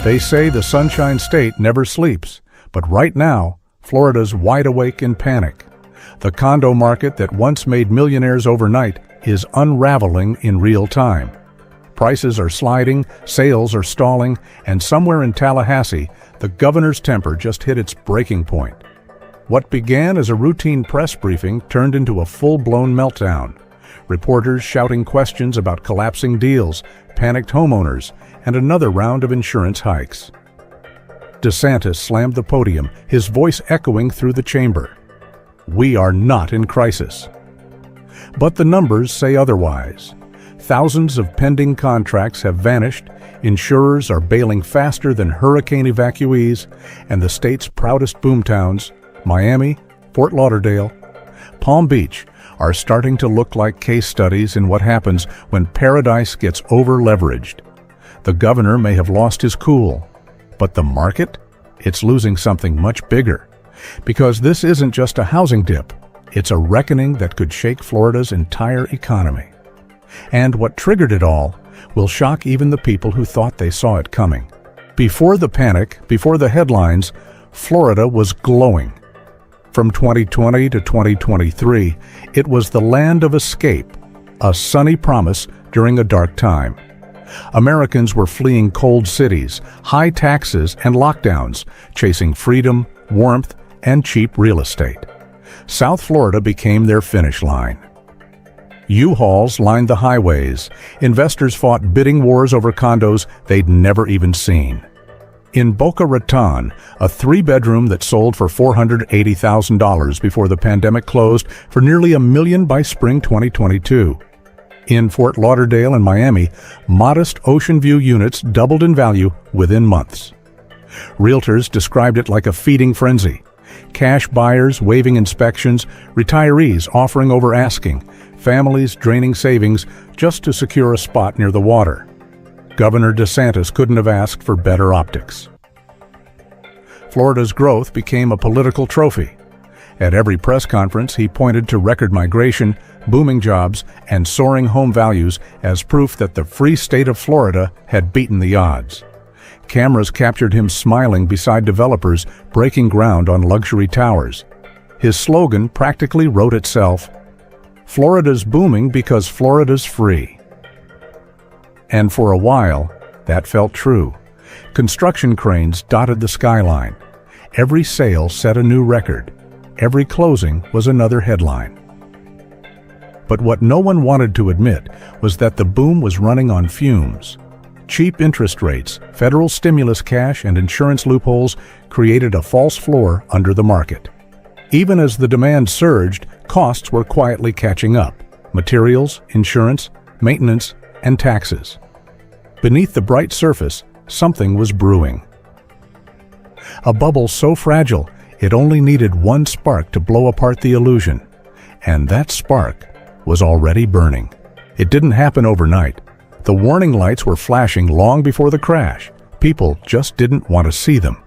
They say the Sunshine State never sleeps, but right now, Florida's wide awake in panic. The condo market that once made millionaires overnight is unraveling in real time. Prices are sliding, sales are stalling, and somewhere in Tallahassee, the governor's temper just hit its breaking point. What began as a routine press briefing turned into a full-blown meltdown. Reporters shouting questions about collapsing deals, panicked homeowners, and another round of insurance hikes. DeSantis slammed the podium, his voice echoing through the chamber. We are not in crisis. But the numbers say otherwise. Thousands of pending contracts have vanished, insurers are bailing faster than hurricane evacuees, and the state's proudest boomtowns, Miami, Fort Lauderdale, Palm Beach, are starting to look like case studies in what happens when paradise gets over-leveraged. The governor may have lost his cool, but the market? It's losing something much bigger. Because this isn't just a housing dip, it's a reckoning that could shake Florida's entire economy. And what triggered it all will shock even the people who thought they saw it coming. Before the panic, before the headlines, Florida was glowing. From 2020 to 2023, it was the land of escape, a sunny promise during a dark time. Americans were fleeing cold cities, high taxes, and lockdowns, chasing freedom, warmth, and cheap real estate. South Florida became their finish line. U-Hauls lined the highways. Investors fought bidding wars over condos they'd never even seen. In Boca Raton, a three-bedroom that sold for $480,000 before the pandemic closed for nearly $1 million by spring 2022. In Fort Lauderdale and Miami, modest ocean view units doubled in value within months. Realtors described it like a feeding frenzy. Cash buyers waiving inspections, retirees offering over asking, families draining savings just to secure a spot near the water. Governor DeSantis couldn't have asked for better optics. Florida's growth became a political trophy. At every press conference, he pointed to record migration, booming jobs, and soaring home values as proof that the free state of Florida had beaten the odds. Cameras captured him smiling beside developers breaking ground on luxury towers. His slogan practically wrote itself, "Florida's booming because Florida's free." And for a while, that felt true. Construction cranes dotted the skyline. Every sale set a new record. Every closing was another headline. But what no one wanted to admit was that the boom was running on fumes. Cheap interest rates, federal stimulus cash, and insurance loopholes created a false floor under the market. Even as the demand surged, costs were quietly catching up. Materials, insurance, maintenance, and taxes. Beneath the bright surface, something was brewing. A bubble so fragile, it only needed one spark to blow apart the illusion. And that spark was already burning. It didn't happen overnight. The warning lights were flashing long before the crash. People just didn't want to see them.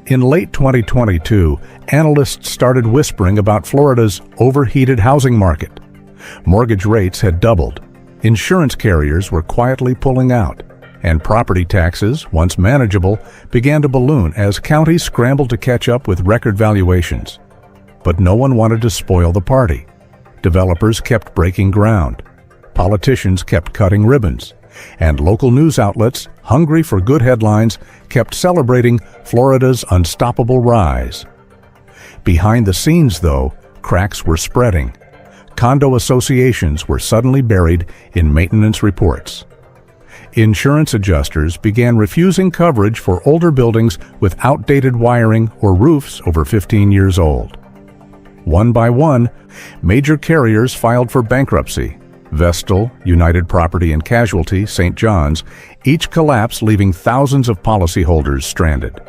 In late 2022, analysts started whispering about Florida's overheated housing market. Mortgage rates had doubled. Insurance carriers were quietly pulling out. And property taxes, once manageable, began to balloon as counties scrambled to catch up with record valuations. But no one wanted to spoil the party. Developers kept breaking ground. Politicians kept cutting ribbons. And local news outlets, hungry for good headlines, kept celebrating Florida's unstoppable rise. Behind the scenes, though, cracks were spreading. Condo associations were suddenly buried in maintenance reports. Insurance adjusters began refusing coverage for older buildings with outdated wiring or roofs over 15 years old. One by one, major carriers filed for bankruptcy. Vestal, United Property and Casualty, St. John's, each collapsed, leaving thousands of policyholders stranded.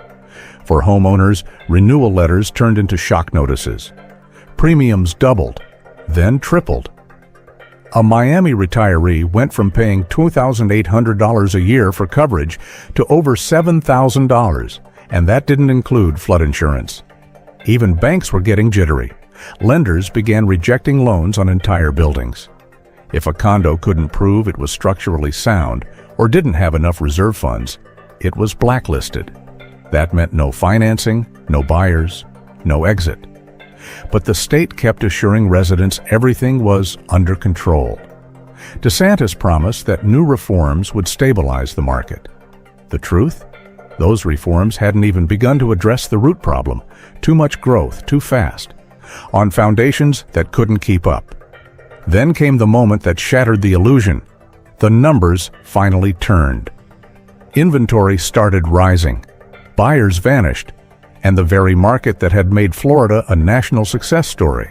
For homeowners, renewal letters turned into shock notices. Premiums doubled, then tripled. A Miami retiree went from paying $2,800 a year for coverage to over $7,000, and that didn't include flood insurance. Even banks were getting jittery. Lenders began rejecting loans on entire buildings. If a condo couldn't prove it was structurally sound or didn't have enough reserve funds, it was blacklisted. That meant no financing, no buyers, no exit. But the state kept assuring residents everything was under control. DeSantis promised that new reforms would stabilize the market. The truth? Those reforms hadn't even begun to address the root problem: too much growth, too fast, on foundations that couldn't keep up. Then came the moment that shattered the illusion. The numbers finally turned. Inventory started rising. Buyers vanished, and the very market that had made Florida a national success story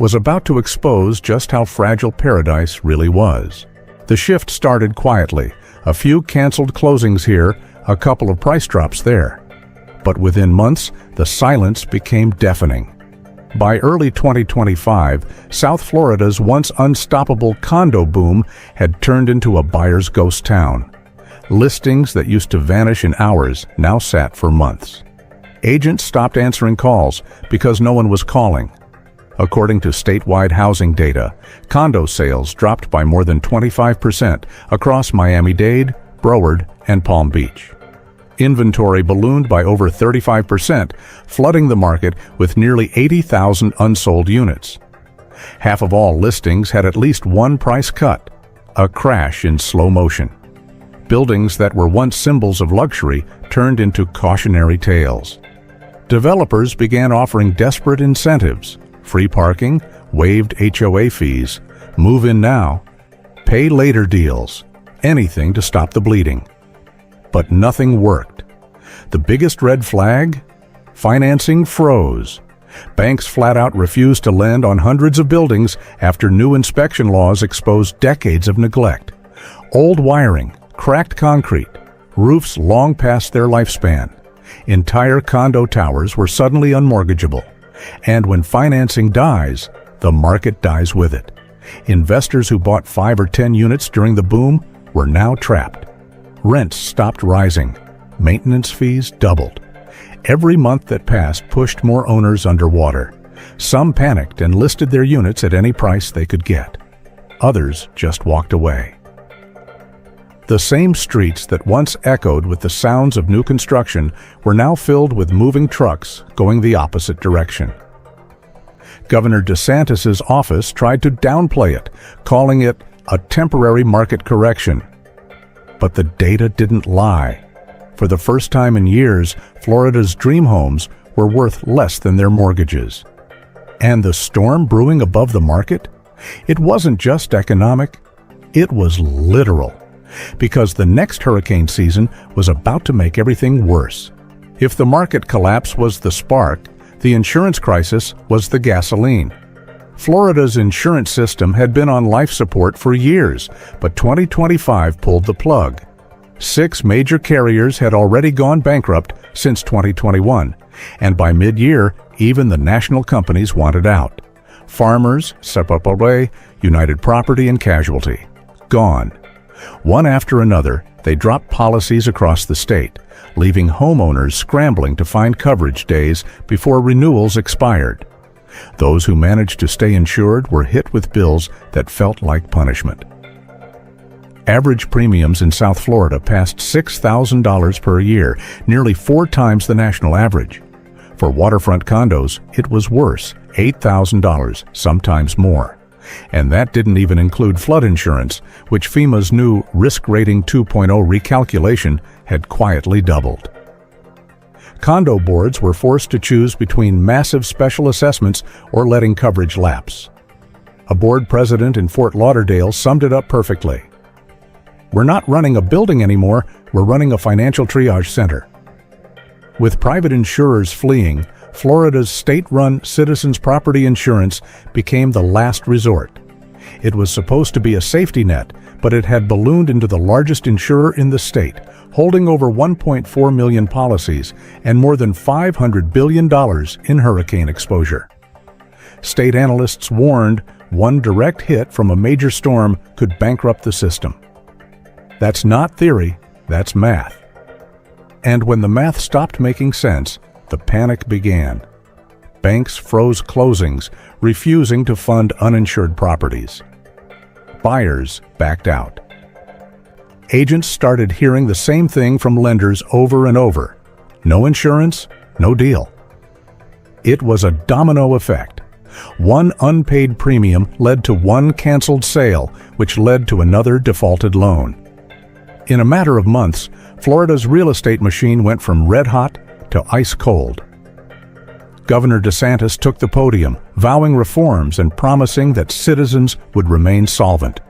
was about to expose just how fragile paradise really was. The shift started quietly, a few canceled closings here, a couple of price drops there. But within months, the silence became deafening. By early 2025, South Florida's once unstoppable condo boom had turned into a buyer's ghost town. Listings that used to vanish in hours now sat for months. Agents stopped answering calls because no one was calling. According to statewide housing data, condo sales dropped by more than 25% across Miami-Dade, Broward, and Palm Beach. Inventory ballooned by over 35%, flooding the market with nearly 80,000 unsold units. Half of all listings had at least one price cut, a crash in slow motion. Buildings that were once symbols of luxury turned into cautionary tales. Developers began offering desperate incentives: free parking, waived HOA fees, move in now, pay later deals, anything to stop the bleeding. But nothing worked. The biggest red flag? Financing froze. Banks flat out refused to lend on hundreds of buildings after new inspection laws exposed decades of neglect. Old wiring, cracked concrete, roofs long past their lifespan. Entire condo towers were suddenly unmortgageable. And when financing dies, the market dies with it. Investors who bought 5 or 10 units during the boom were now trapped. Rents stopped rising. Maintenance fees doubled. Every month that passed pushed more owners underwater. Some panicked and listed their units at any price they could get. Others just walked away. The same streets that once echoed with the sounds of new construction were now filled with moving trucks going the opposite direction. Governor DeSantis's office tried to downplay it, calling it a temporary market correction. But the data didn't lie. For the first time in years, Florida's dream homes were worth less than their mortgages. And the storm brewing above the market? It wasn't just economic, it was literal. Because the next hurricane season was about to make everything worse. If the market collapse was the spark, the insurance crisis was the gasoline. Florida's insurance system had been on life support for years, but 2025 pulled the plug. 6 major carriers had already gone bankrupt since 2021, and by mid-year, even the national companies wanted out. Farmers, Sepulveda, United Property and Casualty, gone. One after another, they dropped policies across the state, leaving homeowners scrambling to find coverage days before renewals expired. Those who managed to stay insured were hit with bills that felt like punishment. Average premiums in South Florida passed $6,000 per year, nearly 4 times the national average. For waterfront condos, it was worse, $8,000, sometimes more. And that didn't even include flood insurance, which FEMA's new Risk Rating 2.0 recalculation had quietly doubled. Condo boards were forced to choose between massive special assessments or letting coverage lapse. A board president in Fort Lauderdale summed it up perfectly. "We're not running a building anymore, we're running a financial triage center." With private insurers fleeing, Florida's state-run Citizens Property Insurance became the last resort. It was supposed to be a safety net, but it had ballooned into the largest insurer in the state, holding over 1.4 million policies and more than $500 billion in hurricane exposure. State analysts warned one direct hit from a major storm could bankrupt the system. That's not theory, that's math. And when the math stopped making sense, the panic began. Banks froze closings, refusing to fund uninsured properties. Buyers backed out. agents started hearing the same thing from lenders over and over. No insurance, no deal. It was a domino effect. One unpaid premium led to one canceled sale, which led to another defaulted loan. In a matter of months, Florida's real estate machine went from red hot to ice cold. Governor DeSantis took the podium, vowing reforms and promising that citizens would remain solvent.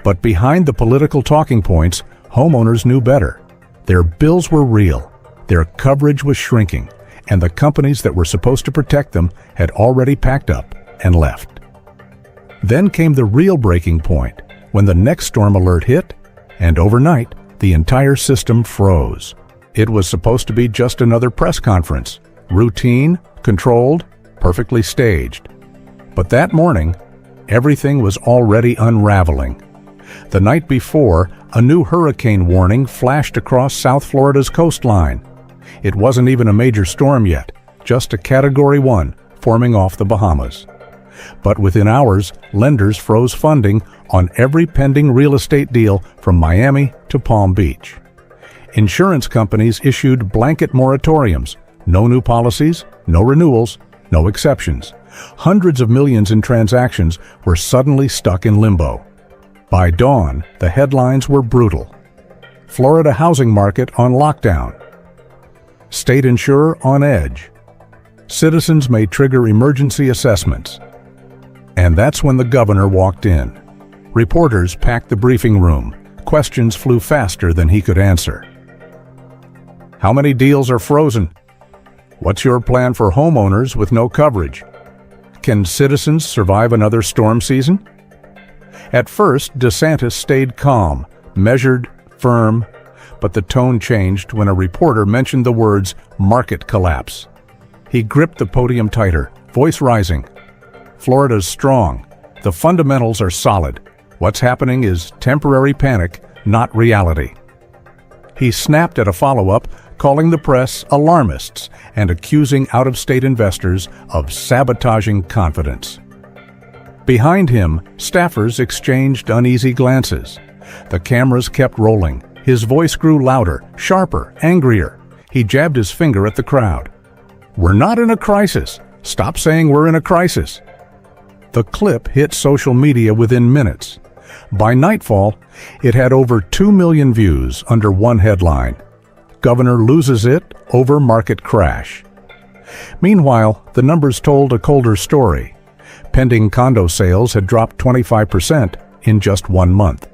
But behind the political talking points, homeowners knew better. Their bills were real, their coverage was shrinking, and the companies that were supposed to protect them had already packed up and left. Then came the real breaking point, when the next storm alert hit, and overnight, the entire system froze. It was supposed to be just another press conference, routine, controlled, perfectly staged. But that morning, everything was already unraveling. The night before, a new hurricane warning flashed across South Florida's coastline. It wasn't even a major storm yet, just a Category 1 forming off the Bahamas. But within hours, lenders froze funding on every pending real estate deal from Miami to Palm Beach. Insurance companies issued blanket moratoriums, no new policies, no renewals, no exceptions. Hundreds of millions in transactions were suddenly stuck in limbo. By dawn, the headlines were brutal. Florida housing market on lockdown. State insurer on edge. Citizens may trigger emergency assessments. And that's when the governor walked in. Reporters packed the briefing room. Questions flew faster than he could answer. How many deals are frozen? What's your plan for homeowners with no coverage? Can citizens survive another storm season? At first, DeSantis stayed calm, measured, firm, but the tone changed when a reporter mentioned the words market collapse. He gripped the podium tighter, voice rising. Florida's strong. The fundamentals are solid. What's happening is temporary panic, not reality. He snapped at a follow-up, calling the press alarmists and accusing out-of-state investors of sabotaging confidence. Behind him, staffers exchanged uneasy glances. The cameras kept rolling. His voice grew louder, sharper, angrier. He jabbed his finger at the crowd. We're not in a crisis. Stop saying we're in a crisis. The clip hit social media within minutes. By nightfall, it had over 2 million views under one headline. Governor loses it over market crash. Meanwhile, the numbers told a colder story. Pending condo sales had dropped 25% in just 1 month.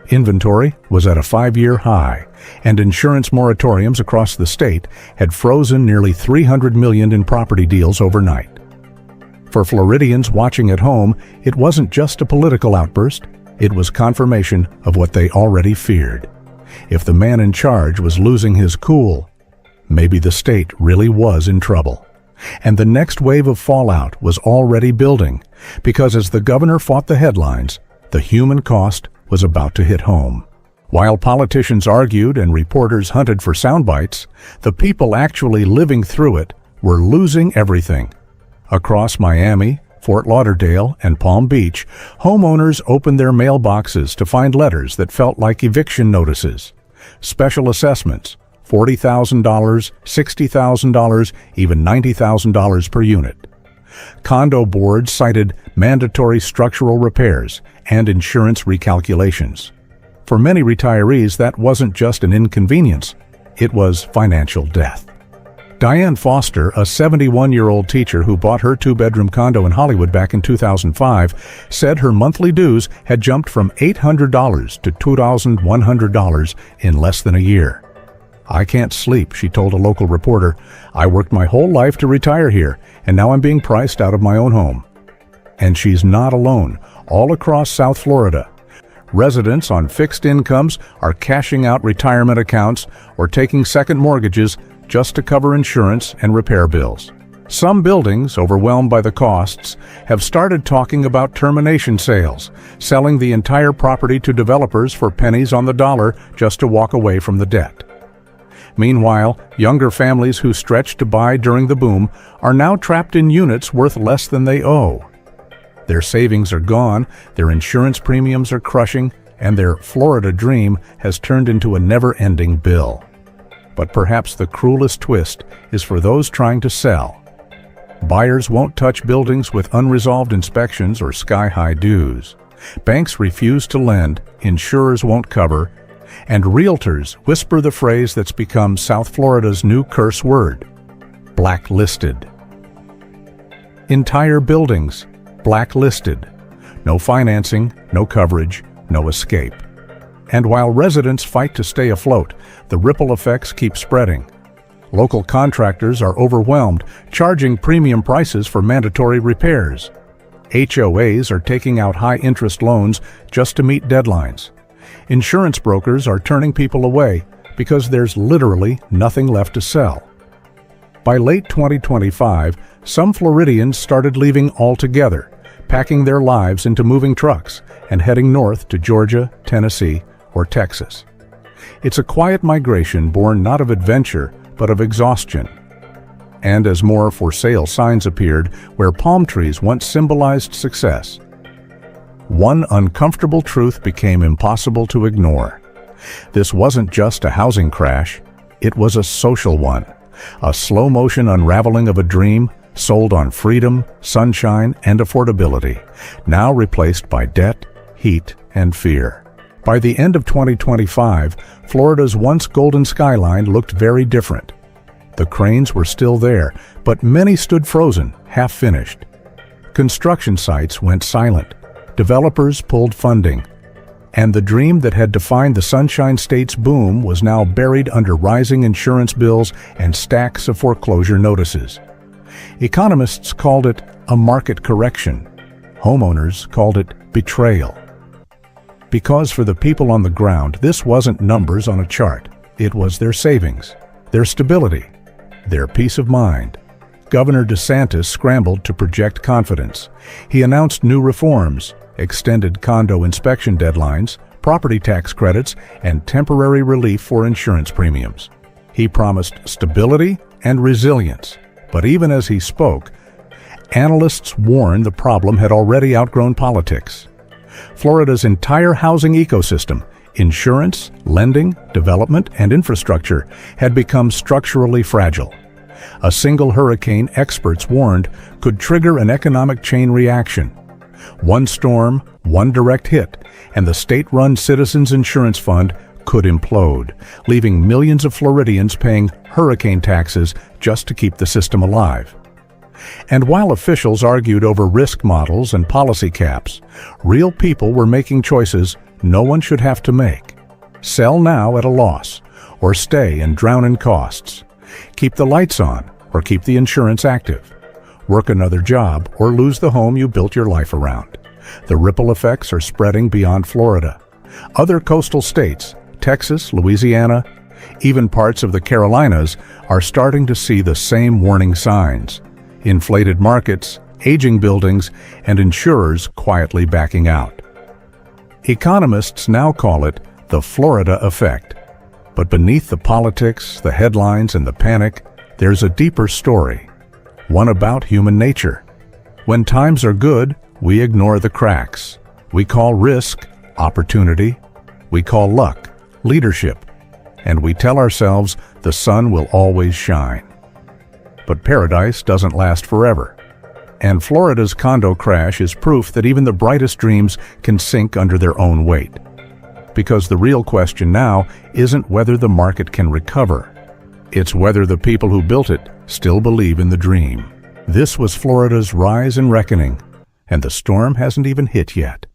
Inventory was at a 5-year high, and insurance moratoriums across the state had frozen nearly $300 million in property deals overnight. For Floridians watching at home, it wasn't just a political outburst, it was confirmation of what they already feared. If the man in charge was losing his cool, maybe the state really was in trouble. And the next wave of fallout was already building, because as the governor fought the headlines, the human cost was about to hit home. While politicians argued and reporters hunted for sound bites, the people actually living through it were losing everything. Across Miami, Fort Lauderdale, and Palm Beach, homeowners opened their mailboxes to find letters that felt like eviction notices. Special assessments, $40,000, $60,000, even $90,000 per unit. Condo boards cited mandatory structural repairs and insurance recalculations. For many retirees, that wasn't just an inconvenience, it was financial death. Diane Foster, a 71-year-old teacher who bought her 2-bedroom condo in Hollywood back in 2005, said her monthly dues had jumped from $800 to $2,100 in less than a year. I can't sleep, she told a local reporter. I worked my whole life to retire here, and now I'm being priced out of my own home. And she's not alone. All across South Florida, residents on fixed incomes are cashing out retirement accounts or taking second mortgages just to cover insurance and repair bills. Some buildings, overwhelmed by the costs, have started talking about termination sales, selling the entire property to developers for pennies on the dollar just to walk away from the debt. Meanwhile, younger families who stretched to buy during the boom are now trapped in units worth less than they owe. Their savings are gone, their insurance premiums are crushing, and their Florida dream has turned into a never-ending bill. But perhaps the cruelest twist is for those trying to sell. Buyers won't touch buildings with unresolved inspections or sky-high dues. Banks refuse to lend, insurers won't cover, and realtors whisper the phrase that's become South Florida's new curse word: blacklisted. Entire buildings blacklisted. No financing, no coverage, no escape. And while residents fight to stay afloat, the ripple effects keep spreading. Local contractors are overwhelmed, charging premium prices for mandatory repairs. HOAs are taking out high-interest loans just to meet deadlines. Insurance brokers are turning people away because there's literally nothing left to sell. By late 2025, some Floridians started leaving altogether, packing their lives into moving trucks and heading north to Georgia, Tennessee, or Texas. It's a quiet migration born not of adventure, but of exhaustion. And as more for sale signs appeared where palm trees once symbolized success, one uncomfortable truth became impossible to ignore. This wasn't just a housing crash, it was a social one, a slow-motion unraveling of a dream sold on freedom, sunshine, and affordability, now replaced by debt, heat, and fear. By the end of 2025, Florida's once golden skyline looked very different. The cranes were still there, but many stood frozen, half-finished. Construction sites went silent. Developers pulled funding. And the dream that had defined the Sunshine State's boom was now buried under rising insurance bills and stacks of foreclosure notices. Economists called it a market correction. Homeowners called it betrayal. Because for the people on the ground, this wasn't numbers on a chart. It was their savings, their stability, their peace of mind. Governor DeSantis scrambled to project confidence. He announced new reforms, extended condo inspection deadlines, property tax credits, and temporary relief for insurance premiums. He promised stability and resilience. But even as he spoke, analysts warned the problem had already outgrown politics. Florida's entire housing ecosystem, insurance, lending, development, and infrastructure, had become structurally fragile. A single hurricane, experts warned, could trigger an economic chain reaction. One storm, one direct hit, and the state-run Citizens Insurance Fund could implode, leaving millions of Floridians paying hurricane taxes just to keep the system alive. And while officials argued over risk models and policy caps, real people were making choices no one should have to make. Sell now at a loss, or stay and drown in costs. Keep the lights on, or keep the insurance active. Work another job, or lose the home you built your life around. The ripple effects are spreading beyond Florida. Other coastal states, Texas, Louisiana, even parts of the Carolinas, are starting to see the same warning signs. Inflated markets, aging buildings, and insurers quietly backing out. Economists now call it the Florida effect. But beneath the politics, the headlines, and the panic, there's a deeper story, one about human nature. When times are good, we ignore the cracks. We call risk opportunity. We call luck leadership. And we tell ourselves the sun will always shine. But paradise doesn't last forever. And Florida's condo crash is proof that even the brightest dreams can sink under their own weight. Because the real question now isn't whether the market can recover. It's whether the people who built it still believe in the dream. This was Florida's rise and reckoning, and the storm hasn't even hit yet.